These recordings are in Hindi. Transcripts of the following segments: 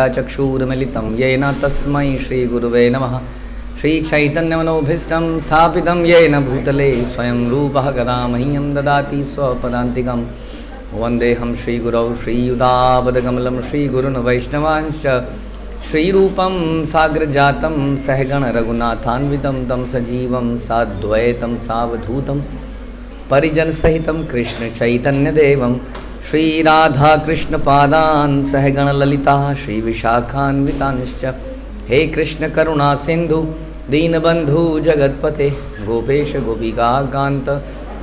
चक्षुरुन्मिलितं येन तस्मै श्रीगुरुवे नमः। श्रीचैतन्यमनोभीष्टं स्थापितं येन भूतले स्वयं रूपः कदा मह्यं ददाति स्वपदान्तिकं। वन्देऽहं श्रीगुरौ श्रीयुतापदकमलं श्रीगुरून् वैष्णवांश्च श्रीरूपं साग्रजातं सहगण रघुनाथान्वितं तं सजीवं साद्वैतं सावधूतं परिजनसहितं कृष्णचैतन्यदेवं श्रीराधाकृष्णपादान् सहगण ललिता श्रीविशाखान्वितांश्च। हे कृष्ण करुणा सिंधु दीनबंधु जगत्पते गोपेश गोपिकान्त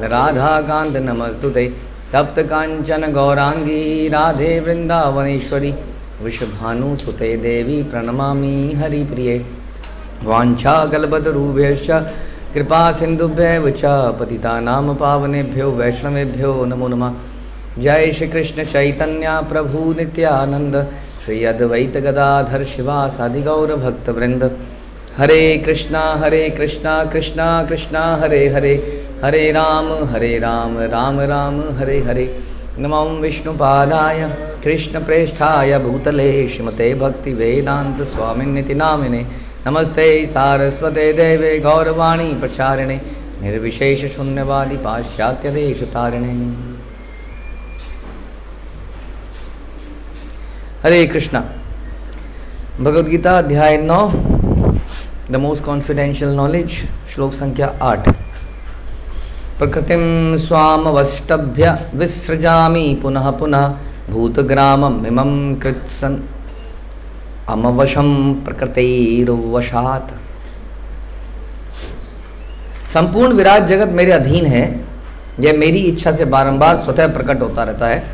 राधाकान्त नमस्तुते। तप्त कांचन गौरांगी राधे वृंदावनेश्वरी वृषभानुसुते देवी प्रणमामि हरिप्रिये। वाञ्छाकल्पतरुभ्यश्च कृपा सिन्धुभ्यैव च पतितानां पावनेभ्यो वैष्णवेभ्यो नमो नमः। जय श्री कृष्ण चैतन्य प्रभु नित्यानंद श्री अद्वैत गदाधर शिवासादि गौर भक्तवृंद। हरे कृष्णा कृष्णा कृष्णा हरे हरे हरे राम राम राम हरे हरे। नमो विष्णुपादाय कृष्ण प्रेष्ठाय भूतले श्रीमते भक्ति वेदांत स्वामिन्निति नामिने। नमस्ते सारस्वते देवे गौरवाणी प्रचारिणे निर्विशेष शून्यवादी पाश्चात्य देश तारिणे। हरे कृष्णा। भगवद गीता अध्याय 9 द मोस्ट कॉन्फिडेंशियल नॉलेज श्लोक संख्या 8। प्रकृतिं स्वामवष्टभ्य विसृजामि पुनः पुनः भूतग्रामम् इमं कृत्सन् अमवशं प्रकृतिर्वशात्। संपूर्ण विराट जगत मेरे अधीन है, यह मेरी इच्छा से बारंबार स्वतः प्रकट होता रहता है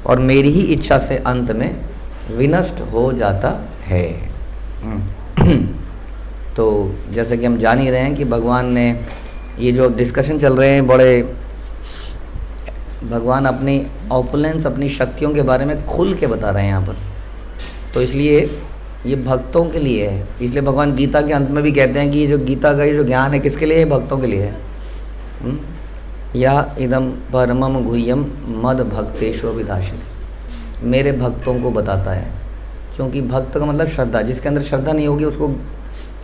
और मेरी ही इच्छा से अंत में विनष्ट हो जाता है। तो जैसे कि हम जान ही रहे हैं कि भगवान ने ये जो डिस्कशन चल रहे हैं, बड़े भगवान अपनी ऑपुलेंस अपनी शक्तियों के बारे में खुल के बता रहे हैं यहाँ पर। तो इसलिए ये भक्तों के लिए है। इसलिए भगवान गीता के अंत में भी कहते हैं कि ये जो गीता का ये जो ज्ञान है किसके लिए है? भक्तों के लिए है। या इदम परमम गुह्यम मद भक्तेषु अभिधाषित, मेरे भक्तों को बताता है। क्योंकि भक्त का मतलब श्रद्धा, जिसके अंदर श्रद्धा नहीं होगी उसको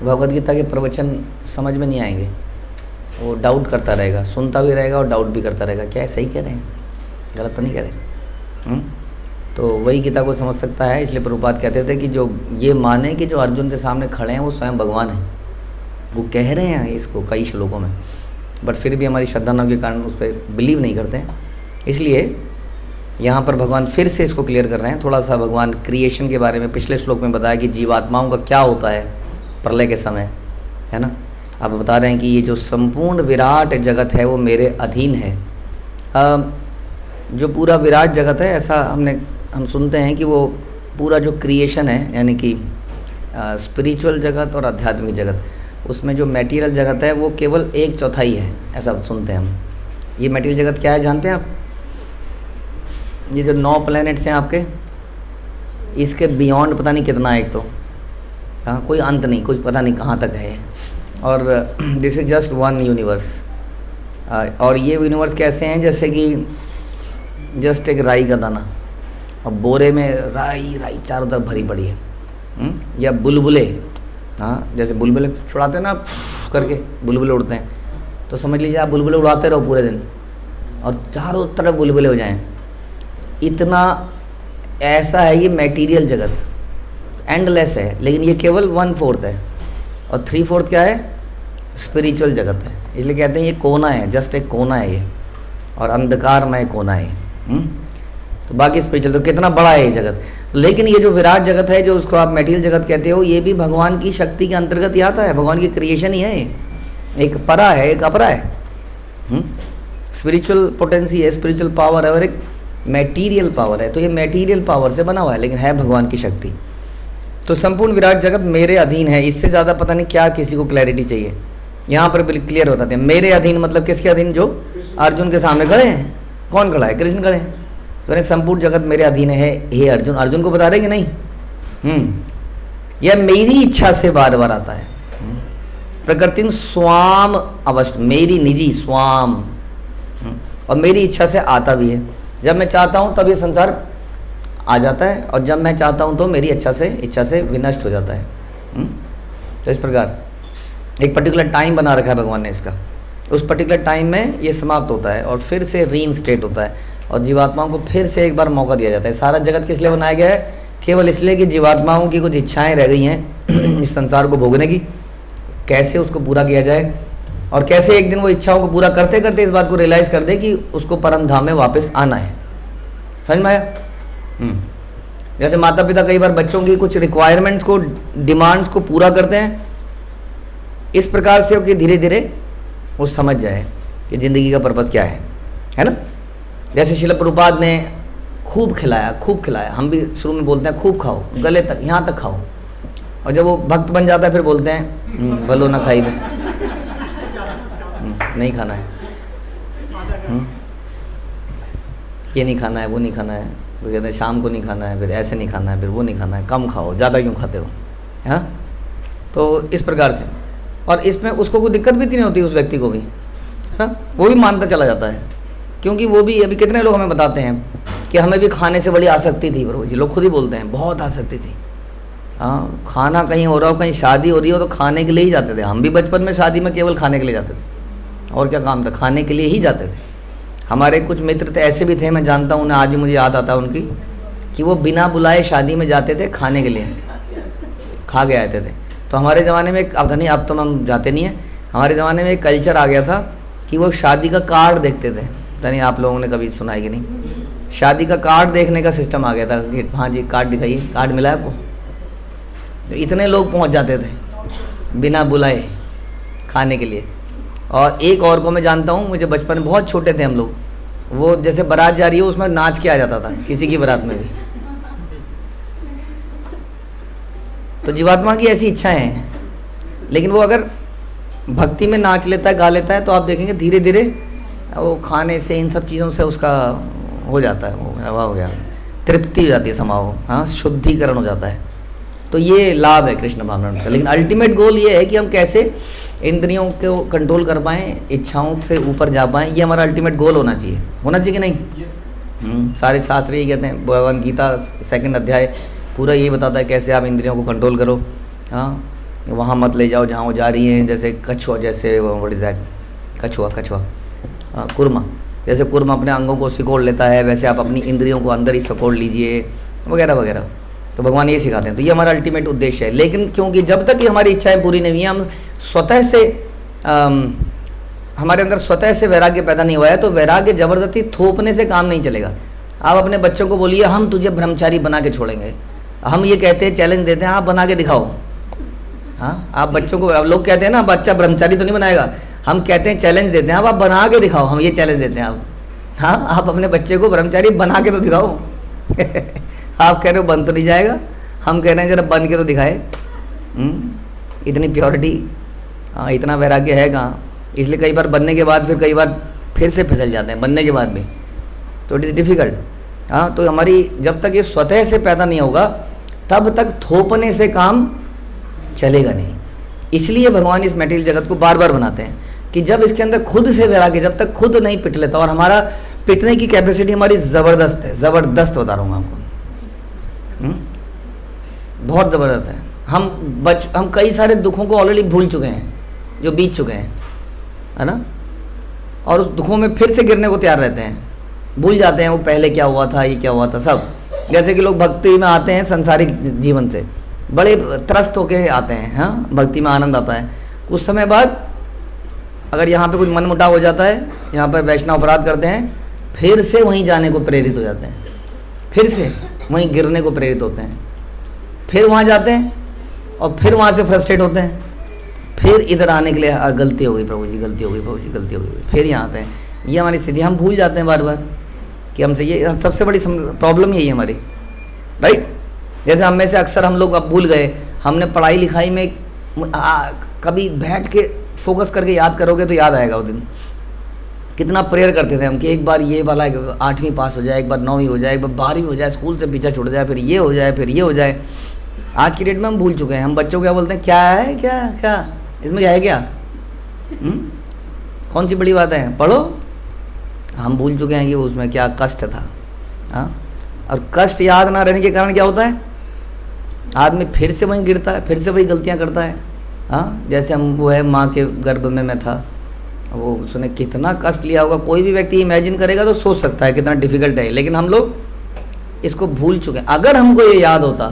भगवद गीता के प्रवचन समझ में नहीं आएंगे। वो डाउट करता रहेगा, सुनता भी रहेगा और डाउट भी करता रहेगा, क्या सही कह रहे हैं, गलत तो नहीं कह रहे। तो वही गीता को समझ सकता है। इसलिए प्रभुपाद कहते थे कि जो ये माने कि जो अर्जुन के सामने खड़े हैं वो स्वयं भगवान हैं। वो कह रहे हैं इसको कई श्लोकों में, बट फिर भी हमारी श्रद्धा न के कारण उस पर बिलीव नहीं करते हैं। इसलिए यहाँ पर भगवान फिर से इसको क्लियर कर रहे हैं। थोड़ा सा भगवान क्रिएशन के बारे में पिछले श्लोक में बताया कि जीवात्माओं का क्या होता है प्रलय के समय, है ना। अब बता रहे हैं कि ये जो संपूर्ण विराट जगत है वो मेरे अधीन है। जो पूरा विराट जगत है, ऐसा हम सुनते हैं कि वो पूरा जो क्रिएशन है, यानी कि स्पिरिचुअल जगत और आध्यात्मिक जगत, उसमें जो मटेरियल जगत है वो केवल 1/4 है, ऐसा सुनते हैं हम। ये मटेरियल जगत क्या है जानते हैं आप? ये जो 9 प्लैनेट्स हैं आपके, इसके बियॉन्ड पता नहीं कितना है। एक तो हाँ, कोई अंत नहीं, कुछ पता नहीं कहाँ तक है। और this is just one universe. और ये यूनिवर्स कैसे हैं? जैसे कि जस्ट एक राई का दाना, और बोरे में राई चारों तरफ भरी पड़ी है। या बुलबुले, हाँ, जैसे बुलबुले छुड़ाते हैं ना करके, बुलबुले उड़ते हैं, तो समझ लीजिए आप बुलबुले उड़ाते रहो पूरे दिन और चारों तरफ बुलबुले हो जाएं। इतना ऐसा है ये मटेरियल जगत, एंडलेस है। लेकिन ये केवल 1/4 है, और 3/4 क्या है? स्पिरिचुअल जगत है। इसलिए कहते हैं ये कोना है, जस्ट एक कोना है ये, और अंधकारमय कोना है। तो बाकी स्पिरिचुअल तो कितना बड़ा है ये जगत। लेकिन ये जो विराट जगत है, जो उसको आप मटेरियल जगत कहते हो, ये भी भगवान की शक्ति के अंतर्गत ही आता है। भगवान की क्रिएशन ही है। एक परा है, एक अपरा है। स्पिरिचुअल पोटेंसी है, स्पिरिचुअल पावर है, और एक मटेरियल पावर है। तो ये मटेरियल पावर से बना हुआ है, लेकिन है भगवान की शक्ति। तो संपूर्ण विराट जगत मेरे अधीन है। इससे ज़्यादा पता नहीं क्या किसी को क्लैरिटी चाहिए। यहाँ पर बिल्कुल क्लियर बताते हैं। मेरे अधीन मतलब किसके अधीन? जो अर्जुन के सामने खड़े हैं। कौन खड़ा है? कृष्ण खड़े हैं। तो संपूर्ण जगत मेरे अधीन है हे अर्जुन। अर्जुन को बता रहे कि नहीं? यह मेरी इच्छा से बार बार आता है। प्रकृतिम स्वाम अवश्य, मेरी निजी स्वाम, और मेरी इच्छा से आता भी है। जब मैं चाहता हूँ तब ये संसार आ जाता है, और जब मैं चाहता हूँ तो मेरी इच्छा से विनष्ट हो जाता है। तो इस प्रकार एक पर्टिकुलर टाइम बना रखा है भगवान ने इसका, उस पर्टिकुलर टाइम में ये समाप्त होता है और फिर से रीइंस्टेट होता है, और जीवात्माओं को फिर से एक बार मौका दिया जाता है। सारा जगत किस लिए बनाया गया है? केवल इसलिए कि जीवात्माओं की कुछ इच्छाएं रह गई हैं इस संसार को भोगने की, कैसे उसको पूरा किया जाए, और कैसे एक दिन वो इच्छाओं को पूरा करते करते इस बात को रियलाइज़ कर दे कि उसको परम धाम में वापस आना है। समझ में आया? जैसे माता पिता कई बार बच्चों की कुछ रिक्वायरमेंट्स को, डिमांड्स को पूरा करते हैं इस प्रकार से कि धीरे धीरे वो समझ जाए कि ज़िंदगी का पर्पज़ क्या है ना। जैसे शिल प्रभुपाद ने खूब खिलाया, हम भी शुरू में बोलते हैं खूब खाओ, गले तक, यहाँ तक खाओ, और जब वो भक्त बन जाता है फिर बोलते हैं भलो ना खाई में, नहीं खाना है, ये नहीं खाना है, वो नहीं खाना है, वो कहते हैं शाम को नहीं खाना है, फिर ऐसे नहीं खाना है, फिर वो नहीं खाना है, कम खाओ, ज़्यादा क्यों खाते हो, हाँ। तो इस प्रकार से, और इसमें उसको कोई दिक्कत भी नहीं होती उस व्यक्ति को भी, है ना, वो भी मानता चला जाता है, क्योंकि वो भी, अभी कितने लोग हमें बताते हैं कि हमें भी खाने से बड़ी आसक्ति थी प्रभु जी, लोग खुद ही बोलते हैं बहुत आसक्ति थी। हाँ, खाना कहीं हो रहा हो, कहीं शादी हो रही हो तो खाने के लिए ही जाते थे। हम भी बचपन में शादी में केवल खाने के लिए जाते थे, और क्या काम था, खाने के लिए ही जाते थे। हमारे कुछ मित्र थे, ऐसे भी थे, मैं जानता हूँ उन्हें, आज भी मुझे याद आता है उनकी, कि वो बिना बुलाए शादी में जाते थे खाने के लिए, खा के आते थे। तो हमारे ज़माने में, अब नहीं, अब तो हम जाते नहीं हैं, हमारे ज़माने में एक कल्चर आ गया था कि वो शादी का कार्ड देखते थे। पता नहीं आप लोगों ने कभी सुना है कि नहीं, शादी का कार्ड देखने का सिस्टम आ गया था कि हाँ जी कार्ड दिखाइए, कार्ड मिला है आपको। तो इतने लोग पहुंच जाते थे बिना बुलाए खाने के लिए। और एक और को मैं जानता हूँ, मुझे बचपन में, बहुत छोटे थे हम लोग, वो जैसे बारात जा रही है उसमें नाच के आ जाता था, किसी की बारात में भी। तो जीवात्मा की ऐसी इच्छाएं हैं, लेकिन वो अगर भक्ति में नाच लेता है, गा लेता है, तो आप देखेंगे धीरे धीरे वो खाने से, इन सब चीज़ों से उसका हो जाता है, वो हो गया, तृप्ति हो जाती है समाओ, हाँ, शुद्धिकरण हो जाता है। तो ये लाभ है कृष्ण भावना का। लेकिन अल्टीमेट गोल ये है कि हम कैसे इंद्रियों को कंट्रोल कर पाएँ, इच्छाओं से ऊपर जा पाएँ, ये हमारा अल्टीमेट गोल होना चाहिए कि नहीं। सारे शास्त्र ये कहते हैं, भगवान गीता 2 अध्याय पूरा यही बताता है कैसे आप इंद्रियों को कंट्रोल करो। हाँ, वहाँ मत ले जाओ जहाँ वो जा रही हैं, जैसे कछुआ, जैसे व्हाट इज़ दैट, कछुआ, कुरमा, जैसे कुरमा अपने अंगों को सिकोड़ लेता है, वैसे आप अपनी इंद्रियों को अंदर ही सिकोड़ लीजिए, वगैरह वगैरह। तो भगवान ये सिखाते हैं। तो ये हमारा अल्टीमेट उद्देश्य है। लेकिन क्योंकि जब तक कि हमारी इच्छाएं पूरी नहीं हुई हैं, हम स्वतः से हमारे अंदर स्वतः से वैराग्य पैदा नहीं हुआ है, तो वैराग्य जबरदस्ती थोपने से काम नहीं चलेगा। आप अपने बच्चों को बोलिए हम तुझे ब्रह्मचारी बना के छोड़ेंगे, हम ये कहते हैं, चैलेंज देते हैं, आप बना के दिखाओ। हाँ, आप बच्चों को, अब लोग कहते हैं ना बच्चा ब्रह्मचारी तो नहीं बनाएगा, हम कहते हैं चैलेंज देते हैं, अब आप बना के दिखाओ, हम ये चैलेंज देते हैं आप। हाँ, आप अपने बच्चे को ब्रह्मचारी बना के तो दिखाओ। आप कह रहे हो बन तो नहीं जाएगा, हम कह रहे हैं जरा बन के तो दिखाए। इतनी प्योरिटी, हाँ, इतना वैराग्य है कहाँ। इसलिए कई बार बनने के बाद कई बार फिर से फिसल जाते हैं बनने के बाद भी, तो इट इज़ डिफ़िकल्ट। हाँ, तो हमारी जब तक ये स्वतः से पैदा नहीं होगा तब तक थोपने से काम चलेगा नहीं। इसलिए भगवान इस मटेरियल जगत को बार बार बनाते हैं कि जब इसके अंदर खुद से वैराग्य, जब तक खुद नहीं पिट लेता, और हमारा पिटने की कैपेसिटी हमारी ज़बरदस्त है, ज़बरदस्त बता रहा हूँ आपको, बहुत ज़बरदस्त है। हम कई सारे दुखों को ऑलरेडी भूल चुके हैं, जो बीत चुके हैं, है ना, और उस दुखों में फिर से गिरने को तैयार रहते हैं, भूल जाते हैं वो पहले क्या हुआ था, ये क्या हुआ था सब। जैसे कि लोग भक्ति में आते हैं संसारिक जीवन से, बड़े त्रस्त होके आते हैं, हाँ, भक्ति में आनंद आता है। कुछ समय बाद अगर यहाँ पे कुछ मन मुटाव हो जाता है, यहाँ पर वैष्णव अपराध करते हैं, फिर से वहीं जाने को प्रेरित हो जाते हैं, फिर से वहीं गिरने को प्रेरित होते हैं, फिर वहाँ जाते हैं और फिर वहाँ से फ्रस्ट्रेट होते हैं, फिर इधर आने के लिए गलती हो गई प्रभु जी, गलती हो गई प्रभु जी, गलती हो गई, फिर यहाँ आते हैं। ये हमारी स्थिति, हम भूल जाते हैं बार बार कि हमसे, ये सबसे बड़ी प्रॉब्लम यही है हमारी, राइट। जैसे हम में से अक्सर हम लोग अब भूल गए, हमने पढ़ाई लिखाई में कभी बैठ के फोकस करके याद करोगे तो याद आएगा वो दिन, कितना प्रेयर करते थे हम कि एक बार ये वाला 8वीं पास हो जाए, एक बार 9वीं हो जाए, एक बार 12वीं हो जाए, स्कूल से पीछा छूट जाए, फिर ये हो जाए, फिर ये हो जाए। आज की डेट में हम भूल चुके हैं। हम बच्चों को क्या बोलते हैं, क्या है, क्या क्या इसमें क्या है, क्या कौन सी बड़ी बात है, पढ़ो। हम भूल चुके हैं कि उसमें क्या कष्ट था। हाँ, और कष्ट याद ना रहने के कारण क्या होता है, आदमी फिर से वहीं गिरता है, फिर से वही गलतियां करता है। हाँ, जैसे हम वो है माँ के गर्भ में मैं था, वो उसने कितना कष्ट लिया होगा, कोई भी व्यक्ति इमेजिन करेगा तो सोच सकता है कितना डिफिकल्ट है, लेकिन हम लोग इसको भूल चुके हैं। अगर हमको ये याद होता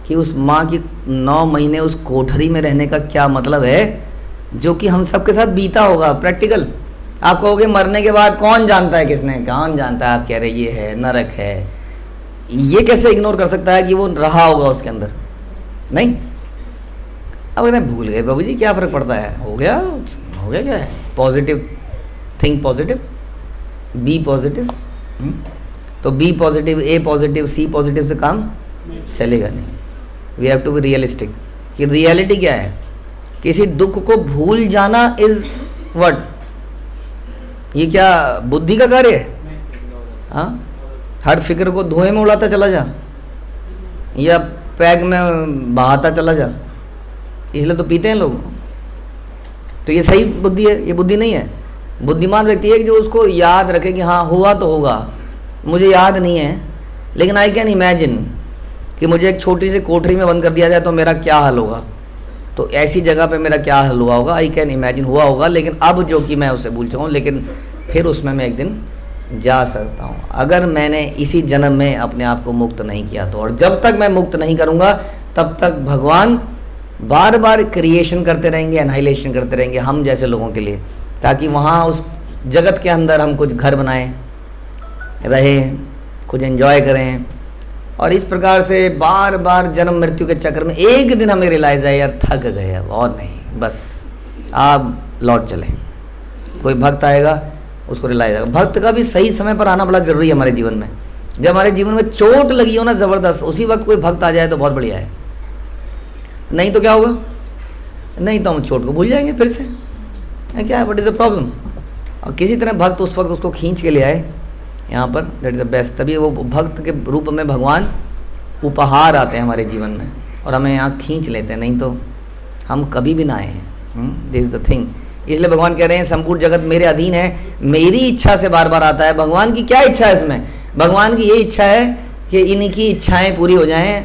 कि उस माँ की 9 महीने उस कोठरी में रहने का क्या मतलब है, जो कि हम सबके साथ बीता होगा प्रैक्टिकल। आप कहोगे मरने के बाद कौन जानता है, किसने, कौन जानता है, आप कह रहे ये है नरक है, ये कैसे इग्नोर कर सकता है कि वो रहा होगा उसके अंदर, नहीं। अब कहते हैं भूल गए बाबू जी, क्या फ़र्क पड़ता है, हो गया क्या है, positive, think positive, be positive. तो B positive, A positive, C positive से काम चलेगा नहीं। We have to be realistic कि रियलिटी क्या है। किसी दुख को भूल जाना इज व्हाट, ये क्या बुद्धि का कार्य है? हाँ, हर फिक्र को धुएं में उड़ाता चला जा या पैग में बहाता चला जा, इसलिए तो पीते हैं लोग। तो ये सही बुद्धि है? ये बुद्धि नहीं है। बुद्धिमान व्यक्ति है कि जो उसको याद रखे कि हाँ हुआ तो होगा, मुझे याद नहीं है लेकिन आई कैन इमेजिन कि मुझे एक छोटी सी कोठरी में बंद कर दिया जाए तो मेरा क्या हाल होगा, तो ऐसी जगह पे मेरा क्या हाल हुआ होगा, आई कैन इमेजिन हुआ होगा। लेकिन अब जो कि मैं उसे भूल चुका हूँ, लेकिन फिर उसमें मैं एक दिन जा सकता हूँ अगर मैंने इसी जन्म में अपने आप को मुक्त नहीं किया तो। और जब तक मैं मुक्त नहीं करूँगा तब तक भगवान बार बार क्रिएशन करते रहेंगे, एनाहिलेशन करते रहेंगे हम जैसे लोगों के लिए, ताकि वहाँ उस जगत के अंदर हम कुछ घर बनाएं, रहें, कुछ एंजॉय करें। और इस प्रकार से बार बार जन्म मृत्यु के चक्कर में एक दिन हमें रियलाइज़ आए यार थक गए अब और नहीं, बस आप लौट चलें। कोई भक्त आएगा उसको रियलाइज आएगा। भक्त का भी सही समय पर आना बड़ा ज़रूरी है हमारे जीवन में। जब हमारे जीवन में चोट लगी हो ना ज़बरदस्त, उसी वक्त कोई भक्त आ जाए तो बहुत बढ़िया है। नहीं तो क्या होगा, नहीं तो हम चोट को भूल जाएंगे फिर से, क्या है, व्हाट इज़ द प्रॉब्लम। और किसी तरह भक्त उस वक्त उसको खींच के ले आए यहाँ पर, दैट इज़ द बेस्ट। तभी वो भक्त के रूप में भगवान उपहार आते हैं हमारे जीवन में और हमें यहाँ खींच लेते हैं, नहीं तो हम कभी भी ना आए। This is the thing. इसलिए भगवान कह रहे हैं संपूर्ण जगत मेरे अधीन है, मेरी इच्छा से बार बार आता है। भगवान की क्या इच्छा है इसमें? भगवान की ये इच्छा है कि इनकी इच्छाएं पूरी हो जाएं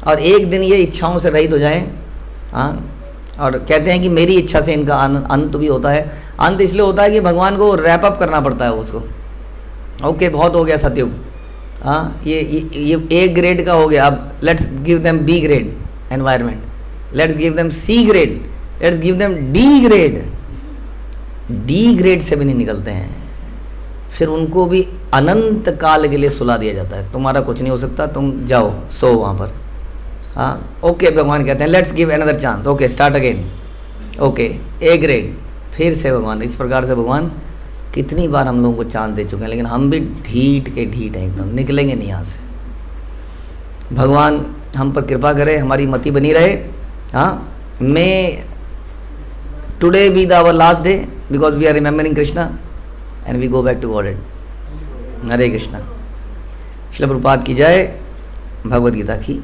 और एक दिन ये इच्छाओं से रहित हो जाएं। हाँ, और कहते हैं कि मेरी इच्छा से इनका अंत भी होता है। अंत इसलिए होता है कि भगवान को रैप अप करना पड़ता है उसको। ओके, बहुत हो गया सतयुग, हाँ ये ए ग्रेड का हो गया, अब let's give them B grade environment, let's give them C grade, let's give them D grade. D grade से भी नहीं निकलते हैं, फिर उनको भी अनंत काल के लिए सुला दिया जाता है, तुम्हारा कुछ नहीं हो सकता, तुम जाओ सो वहाँ पर। हाँ ओके, भगवान कहते हैं let's give another chance, okay start again, okay A grade, फिर से भगवान। इस प्रकार से भगवान कितनी बार हम लोगों को चांस दे चुके हैं, लेकिन हम भी ढीठ के ढीठ हैं, एकदम निकलेंगे नहीं यहाँ से। भगवान हम पर कृपा करे, हमारी मति बनी रहे। हाँ, मैं today be the our last day because we are remembering Krishna and we go back to Godhead. हरे कृष्णा। श्रील प्रभुपाद की जय, भगवद गीता की